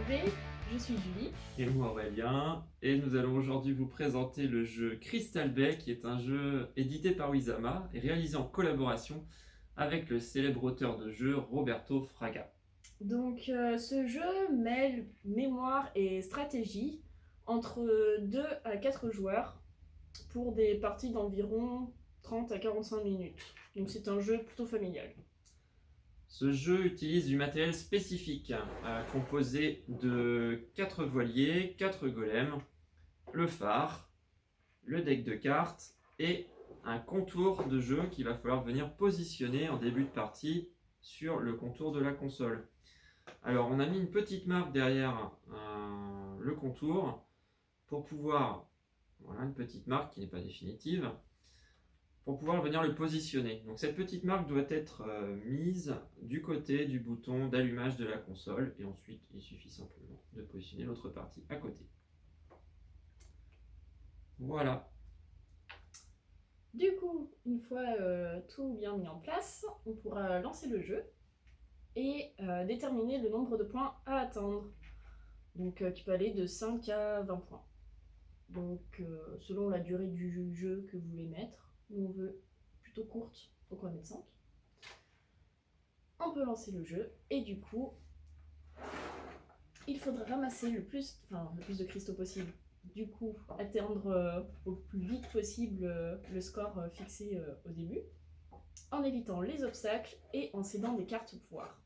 TV, je suis Julie. Et moi Aurélien, et nous allons aujourd'hui vous présenter le jeu Crystal Bay, qui est un jeu édité par Wizama et réalisé en collaboration avec le célèbre auteur de jeu Roberto Fraga. Donc ce jeu mêle mémoire et stratégie entre 2 à 4 joueurs pour des parties d'environ 30 à 45 minutes. Donc c'est un jeu plutôt familial. Ce jeu utilise du matériel spécifique, composé de 4 voiliers, 4 golems, le phare, le deck de cartes et un contour de jeu qu'il va falloir venir positionner en début de partie sur le contour de la console. Alors on a mis une petite marque derrière le contour pour pouvoir, voilà une petite marque qui n'est pas définitive, pour pouvoir venir le positionner. Donc cette petite marque doit être mise du côté du bouton d'allumage de la console et ensuite il suffit simplement de positionner l'autre partie à côté. Voilà. Du coup, une fois tout bien mis en place, on pourra lancer le jeu et déterminer le nombre de points à atteindre. Donc qui peut aller de 5 à 20 points. Donc selon la durée du jeu que vous voulez mettre, nous on veut plutôt courte, donc on va mettre 5. On peut lancer le jeu et du coup, il faudra ramasser le plus de cristaux possible. Du coup, atteindre au plus vite possible le score fixé au début, en évitant les obstacles et en cédant des cartes au pouvoir.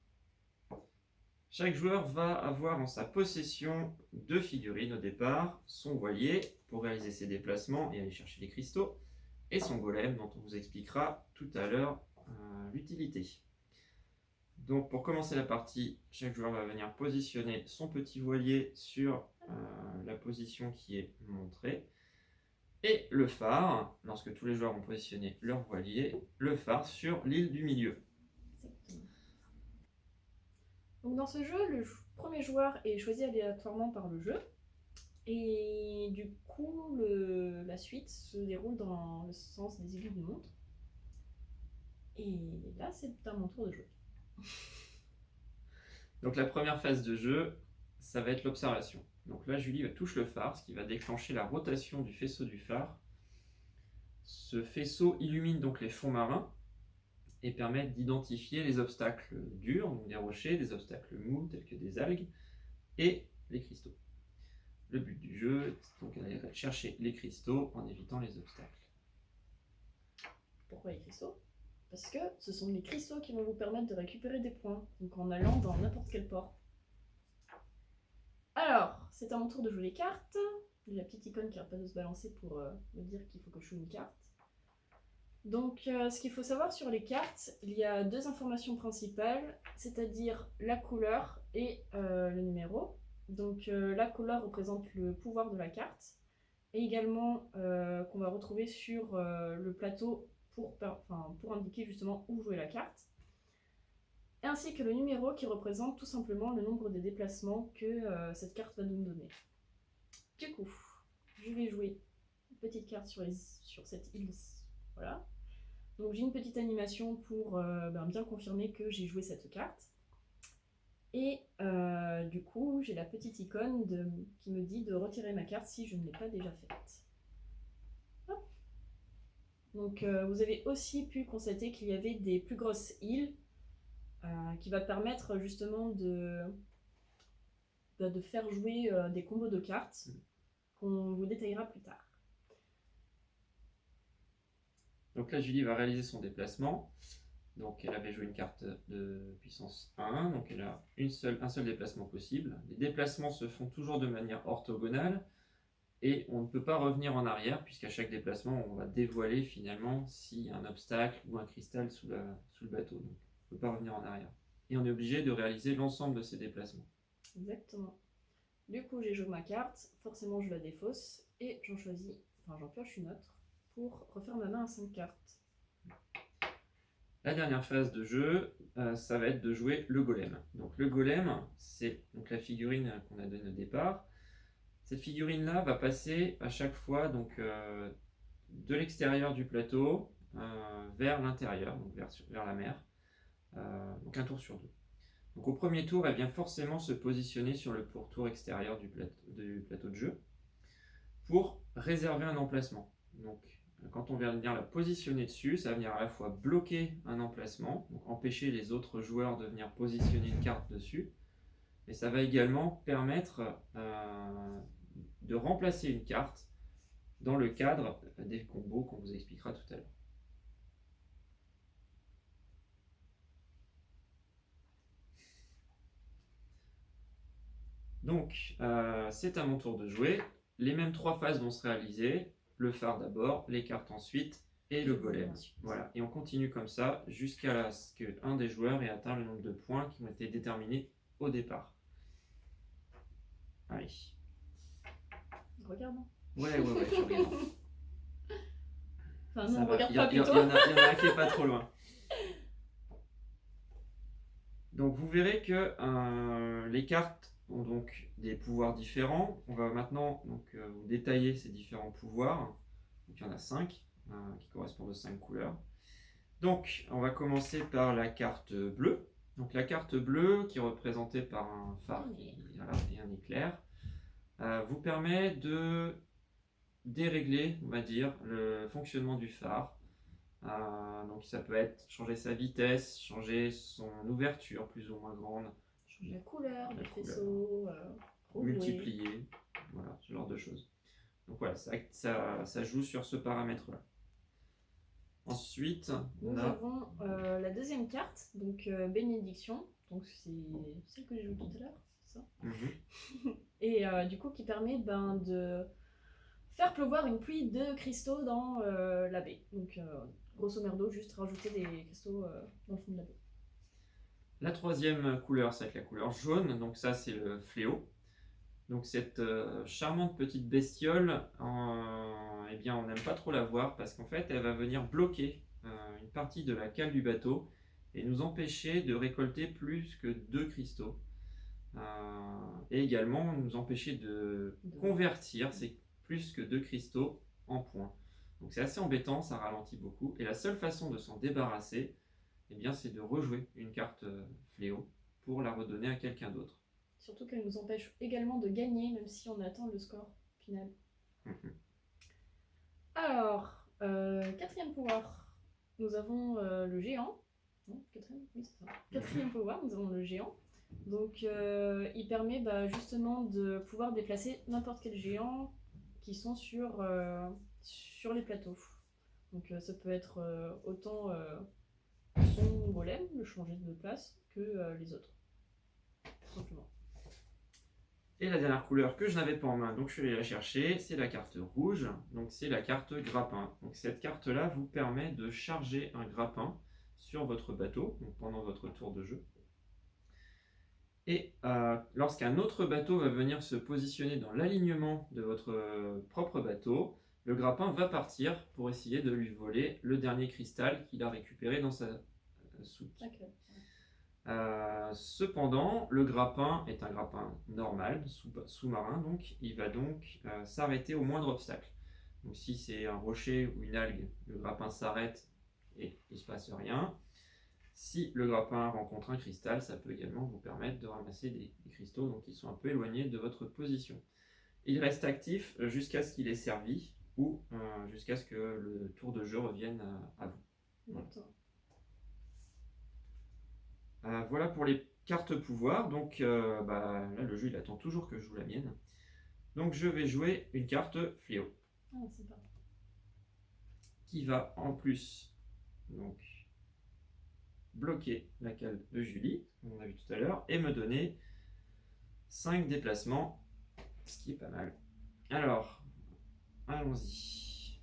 Chaque joueur va avoir en sa possession 2 figurines au départ, son voilier pour réaliser ses déplacements et aller chercher les cristaux, et son golem dont on vous expliquera tout à l'heure l'utilité. Donc pour commencer la partie, chaque joueur va venir positionner son petit voilier sur la position qui est montrée, et le phare, lorsque tous les joueurs ont positionné leur voilier, le phare sur l'île du milieu. Exactement. Donc dans ce jeu, le premier joueur est choisi aléatoirement par le jeu. Et du coup, la suite se déroule dans le sens des aiguilles d'une montre. Et là, c'est à mon tour de jouer. Donc la première phase de jeu, ça va être l'observation. Donc là, Julie touche le phare, ce qui va déclencher la rotation du faisceau du phare. Ce faisceau illumine donc les fonds marins et permet d'identifier les obstacles durs, donc des rochers, des obstacles mous tels que des algues, et les cristaux. Le but du jeu est donc d'aller chercher les cristaux en évitant les obstacles. Pourquoi les cristaux? Parce que ce sont les cristaux qui vont vous permettre de récupérer des points, donc en allant dans n'importe quel port. Alors, c'est à mon tour de jouer les cartes. J'ai la petite icône qui n'arrête pas de se balancer pour me dire qu'il faut que je joue une carte. Donc, ce qu'il faut savoir sur les cartes, il y a 2 informations principales, c'est-à-dire la couleur et le numéro. Donc, la couleur représente le pouvoir de la carte, et également qu'on va retrouver sur le plateau pour indiquer justement où jouer la carte, ainsi que le numéro qui représente tout simplement le nombre de déplacements que cette carte va nous donner. Du coup, je vais jouer une petite carte sur cette île. Voilà. Donc j'ai une petite animation pour bien confirmer que j'ai joué cette carte. Et du coup, j'ai la petite icône qui me dit de retirer ma carte si je ne l'ai pas déjà faite. Hop. Donc vous avez aussi pu constater qu'il y avait des plus grosses îles qui va permettre justement de faire jouer des combos de cartes qu'on vous détaillera plus tard. Donc là, Julie va réaliser son déplacement. Donc elle avait joué une carte de puissance 1, donc elle a un seul déplacement possible. Les déplacements se font toujours de manière orthogonale et on ne peut pas revenir en arrière puisqu'à chaque déplacement on va dévoiler finalement s'il y a un obstacle ou un cristal sous le bateau. Donc on ne peut pas revenir en arrière. Et on est obligé de réaliser l'ensemble de ces déplacements. Exactement. Du coup j'ai joué ma carte, forcément je la défausse et j'en pioche une autre pour refaire ma main à 5 cartes. La dernière phase de jeu, ça va être de jouer le golem. Donc le golem, c'est donc la figurine qu'on a donnée au départ. Cette figurine-là va passer à chaque fois donc, de l'extérieur du plateau vers l'intérieur, donc vers la mer. Donc un tour sur 2. Donc au premier tour, elle vient forcément se positionner sur le pourtour extérieur du plateau de jeu pour réserver un emplacement. Donc quand on vient venir la positionner dessus, ça va venir à la fois bloquer un emplacement, donc empêcher les autres joueurs de venir positionner une carte dessus, et ça va également permettre de remplacer une carte dans le cadre des combos qu'on vous expliquera tout à l'heure. Donc, c'est à mon tour de jouer. Les mêmes 3 phases vont se réaliser. Le phare d'abord, les cartes ensuite et le golem. Voilà. Et on continue comme ça jusqu'à ce qu'un des joueurs ait atteint le nombre de points qui ont été déterminés au départ. Allez. Regarde. Ouais, je regarde. Enfin, non, va. regarde pas Il y plutôt. en a un qui est pas trop loin. Donc vous verrez que les cartes ont donc des pouvoirs différents. On va maintenant vous détailler ces différents pouvoirs. Donc, il y en a 5 qui correspondent aux 5 couleurs. Donc on va commencer par la carte bleue. Donc la carte bleue qui est représentée par un phare et un éclair vous permet de dérégler, on va dire, le fonctionnement du phare. Donc ça peut être changer sa vitesse, changer son ouverture plus ou moins grande, Changer la couleur, le faisceau, multiplier, voilà, ce genre de choses. Donc voilà, ça joue sur ce paramètre-là. Ensuite, nous avons la deuxième carte, donc bénédiction, donc c'est celle que j'ai jouée tout à l'heure, c'est ça. Et du coup qui permet de faire pleuvoir une pluie de cristaux dans la baie. Donc grosso merdo, juste rajouter des cristaux dans le fond de la baie. La troisième couleur, ça va être la couleur jaune, donc ça c'est le fléau. Donc cette charmante petite bestiole, eh bien on n'aime pas trop la voir parce qu'en fait elle va venir bloquer une partie de la cale du bateau et nous empêcher de récolter plus que 2 cristaux. Et également nous empêcher de convertir ces plus que 2 cristaux en points. Donc c'est assez embêtant, ça ralentit beaucoup. Et la seule façon de s'en débarrasser, eh bien, c'est de rejouer une carte fléau pour la redonner à quelqu'un d'autre. Surtout qu'elle nous empêche également de gagner, même si on atteint le score final. Alors, quatrième pouvoir, nous avons le géant. Non, quatrième, oui, c'est ça. Quatrième pouvoir, nous avons le géant. Donc, il permet justement de pouvoir déplacer n'importe quel géant qui sont sur les plateaux. Donc, ça peut être autant son golem, le changer de place, que les autres. Tout simplement. Et la dernière couleur que je n'avais pas en main, donc je suis allé la chercher, c'est la carte rouge, donc c'est la carte grappin. Donc cette carte-là vous permet de charger un grappin sur votre bateau, donc pendant votre tour de jeu. Et lorsqu'un autre bateau va venir se positionner dans l'alignement de votre propre bateau, le grappin va partir pour essayer de lui voler le dernier cristal qu'il a récupéré dans sa soute. Okay. Cependant, le grappin est un grappin normal, sous-marin, donc il va donc s'arrêter au moindre obstacle. Donc si c'est un rocher ou une algue, le grappin s'arrête et il ne se passe rien. Si le grappin rencontre un cristal, ça peut également vous permettre de ramasser des cristaux donc qui sont un peu éloignés de votre position. Il reste actif jusqu'à ce qu'il ait servi ou jusqu'à ce que le tour de jeu revienne à vous. Voilà. Voilà pour les cartes pouvoir. Donc là, le jeu il attend toujours que je joue la mienne. Donc je vais jouer une carte fléau. Ah, c'est pas. Qui va en plus donc bloquer la cale de Julie, comme on a vu tout à l'heure, et me donner 5 déplacements, ce qui est pas mal. Alors, allons-y.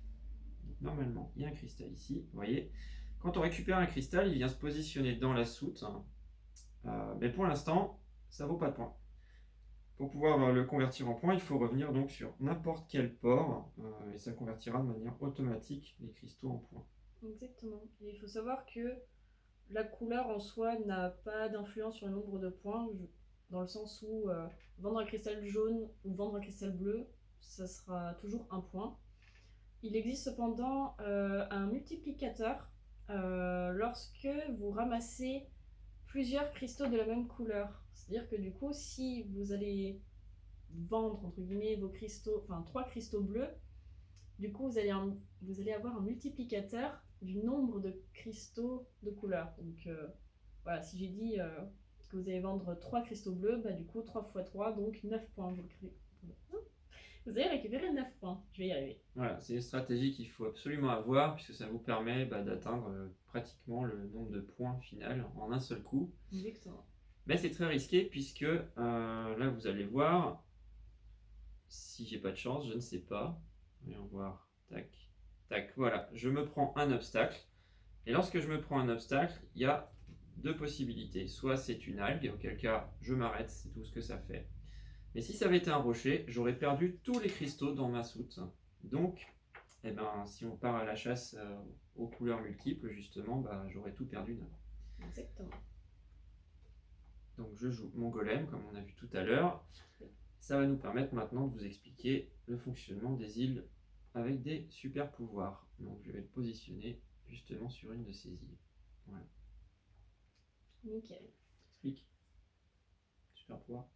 Normalement, il y a un cristal ici, vous voyez. Quand on récupère un cristal, il vient se positionner dans la soute. Mais pour l'instant, ça vaut pas de points. Pour pouvoir le convertir en points, il faut revenir donc sur n'importe quel port et ça convertira de manière automatique les cristaux en points. Exactement. Et il faut savoir que la couleur en soi n'a pas d'influence sur le nombre de points, dans le sens où vendre un cristal jaune ou vendre un cristal bleu, ça sera toujours un point. Il existe cependant un multiplicateur lorsque vous ramassez plusieurs cristaux de la même couleur. C'est-à-dire que du coup, si vous allez vendre, entre guillemets, vos cristaux, enfin 3 cristaux bleus, du coup, vous allez avoir un multiplicateur du nombre de cristaux de couleur. Donc voilà, si j'ai dit que vous allez vendre 3 cristaux bleus, bah du coup 3 x 3, donc 9 points. Vous allez récupérer 9 points. Je vais y arriver. Voilà, c'est une stratégie qu'il faut absolument avoir puisque ça vous permet d'atteindre pratiquement le nombre de points final en un seul coup. Exactement. Mais c'est très risqué puisque là vous allez voir, si j'ai pas de chance, je ne sais pas. Voyons voir, tac, tac, voilà, je me prends un obstacle. Et lorsque je me prends un obstacle, il y a deux possibilités. Soit c'est une algue, auquel cas je m'arrête, c'est tout ce que ça fait. Mais si ça avait été un rocher, j'aurais perdu tous les cristaux dans ma soute. Donc, eh ben, si on part à la chasse aux couleurs multiples, justement, j'aurais tout perdu d'un coup. Exactement. Donc je joue mon golem, comme on a vu tout à l'heure. Ça va nous permettre maintenant de vous expliquer le fonctionnement des îles avec des super pouvoirs. Donc je vais le positionner justement sur une de ces îles. Voilà. Nickel. Explique. Super pouvoir.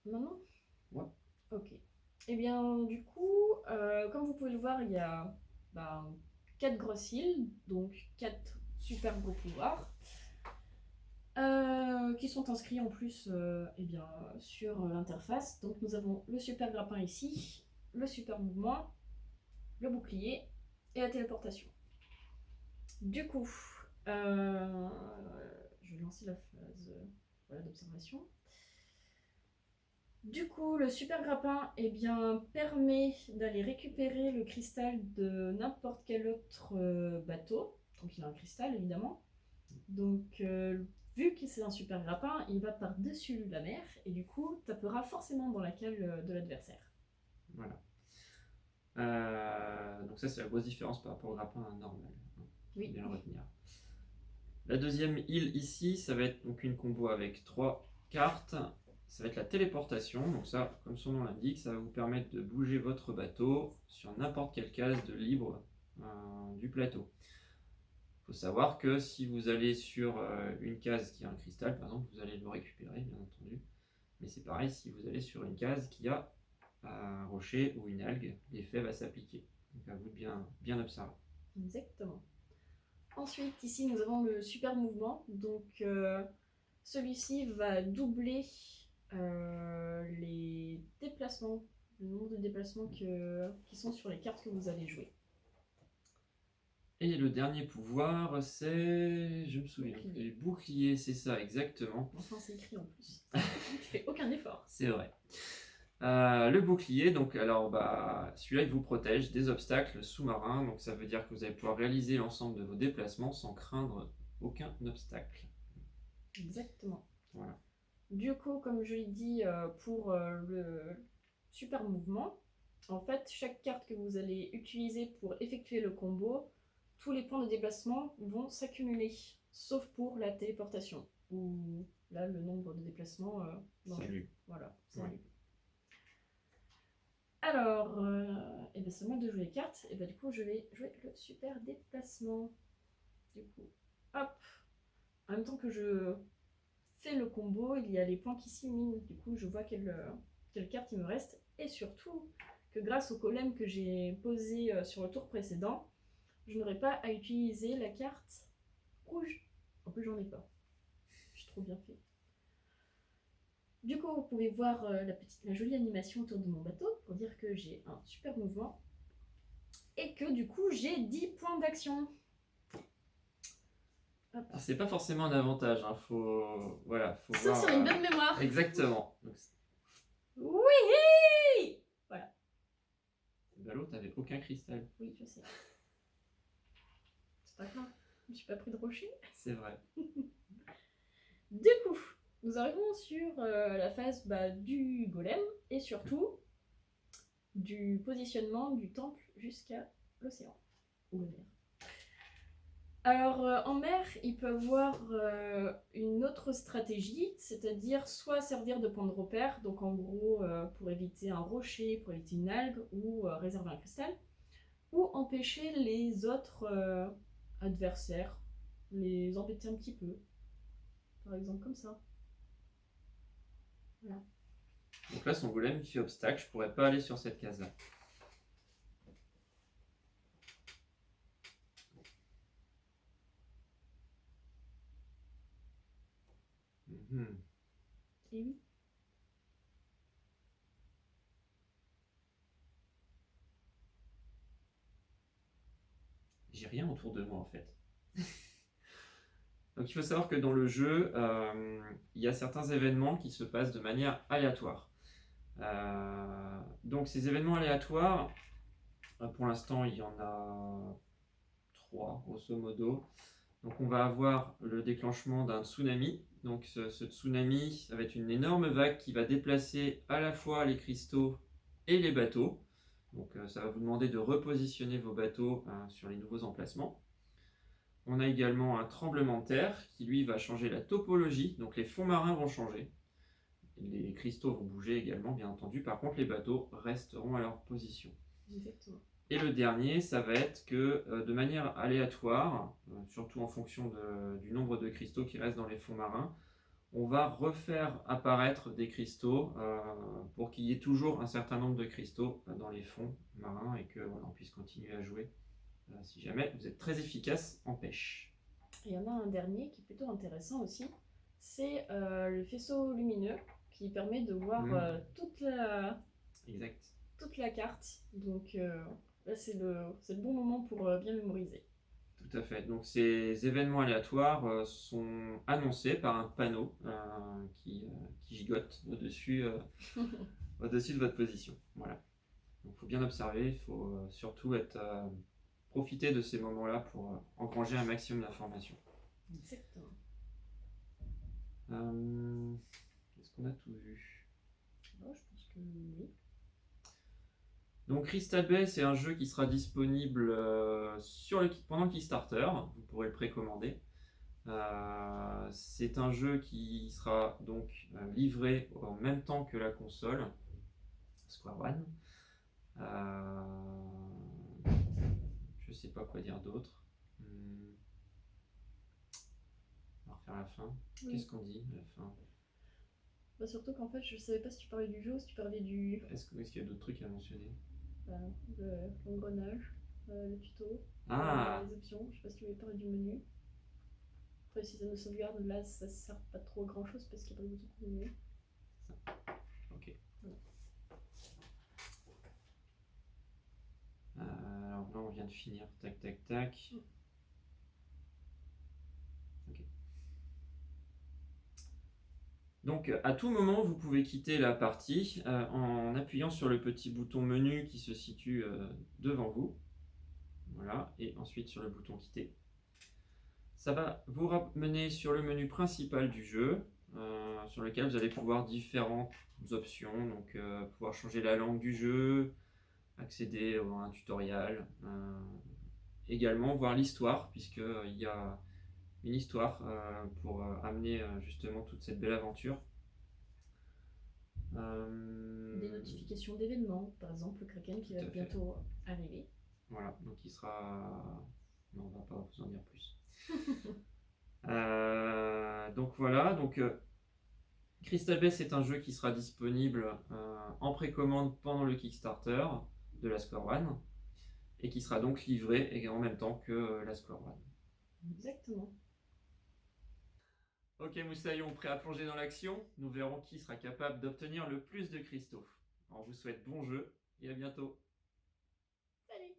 Non. Ouais. Ok. Eh bien, du coup, comme vous pouvez le voir, il y a 4 grosses îles, donc 4 super gros pouvoirs, qui sont inscrits en plus sur l'interface. Donc nous avons le super grappin ici, le super mouvement, le bouclier et la téléportation. Du coup, je vais lancer la phase d'observation. Du coup, le super grappin permet d'aller récupérer le cristal de n'importe quel autre bateau. Donc il a un cristal évidemment. Donc vu que c'est un super grappin, il va par-dessus la mer et du coup tapera forcément dans la cale de l'adversaire. Voilà. Donc ça c'est la grosse différence par rapport au grappin normal. Oui. Bien le retenir. La deuxième île ici, ça va être donc une combo avec 3 cartes. Ça va être la téléportation, donc ça, comme son nom l'indique, ça va vous permettre de bouger votre bateau sur n'importe quelle case de libre du plateau. Il faut savoir que si vous allez sur une case qui a un cristal, par exemple, vous allez le récupérer, bien entendu. Mais c'est pareil, si vous allez sur une case qui a un rocher ou une algue, l'effet va s'appliquer. Donc à vous de bien observer. Exactement. Ensuite, ici, nous avons le super mouvement. Donc celui-ci va doubler les déplacements, le nombre de déplacements qui sont sur les cartes que vous allez jouer. Et le dernier pouvoir, c'est... Je me souviens. Bouclier. Le bouclier, c'est ça, exactement. Enfin, c'est écrit en plus. Tu fais aucun effort. C'est vrai. Le bouclier, donc alors celui-là il vous protège des obstacles sous-marins, donc ça veut dire que vous allez pouvoir réaliser l'ensemble de vos déplacements sans craindre aucun obstacle. Exactement. Voilà. Du coup, comme je l'ai dit pour le super mouvement, en fait, chaque carte que vous allez utiliser pour effectuer le combo, tous les points de déplacement vont s'accumuler, sauf pour la téléportation, où là, le nombre de déplacements... C'est nul. Voilà, c'est Ouais. nul. Alors, c'est à moi de jouer les cartes, et du coup, je vais jouer le super déplacement. Du coup, hop, en même temps que je fais le combo, il y a les points qui s'illuminent. Du coup, je vois quelle carte il me reste, et surtout que grâce au golem que j'ai posé sur le tour précédent, je n'aurai pas à utiliser la carte rouge. En plus, j'en ai pas. J'ai trop bien fait. Du coup, vous pouvez voir la jolie animation autour de mon bateau pour dire que j'ai un super mouvement et que du coup, j'ai 10 points d'action. C'est pas forcément un avantage, hein. Faut voir. Sauf sur une bonne mémoire. Exactement. Donc, oui. Voilà. Ballot, t'avais aucun cristal. Oui, je sais. C'est pas grave. Je me suis pas pris de rocher. C'est vrai. Du coup, nous arrivons sur la phase du golem et surtout du positionnement du temple jusqu'à l'océan ou la mer. Alors en mer, il peut avoir une autre stratégie, c'est-à-dire soit servir de point de repère, donc en gros pour éviter un rocher, pour éviter une algue ou réserver un cristal, ou empêcher les autres adversaires, les embêter un petit peu. par exemple comme ça. Donc là, son golem il fait obstacle, je pourrais pas aller sur cette case-là. Mhm. Et oui. J'ai rien autour de moi en fait. Donc il faut savoir que dans le jeu, il y a certains événements qui se passent de manière aléatoire. Donc ces événements aléatoires, pour l'instant il y en a 3 grosso modo. Donc on va avoir le déclenchement d'un tsunami. Donc ce tsunami, ça va être une énorme vague qui va déplacer à la fois les cristaux et les bateaux. Donc ça va vous demander de repositionner vos bateaux sur les nouveaux emplacements. On a également un tremblement de terre qui lui va changer la topologie, donc les fonds marins vont changer. Les cristaux vont bouger également, bien entendu. Par contre, les bateaux resteront à leur position. Exactement. Et le dernier, ça va être que de manière aléatoire, surtout en fonction du nombre de cristaux qui restent dans les fonds marins, on va refaire apparaître des cristaux pour qu'il y ait toujours un certain nombre de cristaux dans les fonds marins et que voilà, on puisse continuer à jouer si jamais vous êtes très efficace en pêche. Il y en a un dernier qui est plutôt intéressant aussi, c'est le faisceau lumineux qui permet de voir toute la carte. Donc là c'est le bon moment pour bien mémoriser. Tout à fait. Donc ces événements aléatoires sont annoncés par un panneau qui gigote au-dessus de votre position. Voilà. Donc il faut bien observer, il faut surtout profiter de ces moments-là pour engranger un maximum d'informations. Exactement. Est-ce qu'on a tout vu? Oh, je pense que oui. Donc Crystal Bay, c'est un jeu qui sera disponible pendant le Kickstarter. Vous pourrez le précommander. C'est un jeu qui sera donc livré en même temps que la console Square One. Je sais pas quoi dire d'autre. On va refaire la fin. Oui. Qu'est-ce qu'on dit à la fin? Bah surtout qu'en fait, je savais pas si tu parlais du jeu ou si tu parlais du. Est-ce qu'il y a d'autres trucs à mentionner? L'engrenage, le tuto, les options. Je sais pas si tu voulais parler du menu. Après, le système de sauvegarde, là, ça sert pas trop à grand chose parce qu'il n'y a pas de bouton pour le menu. Ok. Voilà. Alors là, on vient de finir. Tac, tac, tac. Ok. Donc, à tout moment, vous pouvez quitter la partie en appuyant sur le petit bouton menu qui se situe devant vous. Voilà, et ensuite sur le bouton quitter. Ça va vous ramener sur le menu principal du jeu, sur lequel vous allez pouvoir différentes options, donc pouvoir changer la langue du jeu, accéder à un tutoriel, également voir l'histoire, puisqu'il y a une histoire pour amener justement toute cette belle aventure. Des notifications d'événements, par exemple le Kraken qui va bientôt arriver. Voilà, donc il sera... Non, on va pas vous en dire plus. Donc voilà, donc Crystal Bay c'est un jeu qui sera disponible en précommande pendant le Kickstarter de la Square One et qui sera donc livré en même temps que la Square One. Exactement. Ok Moussaillon, prêt à plonger dans l'action? Nous verrons qui sera capable d'obtenir le plus de cristaux. On vous souhaite bon jeu et à bientôt. Salut!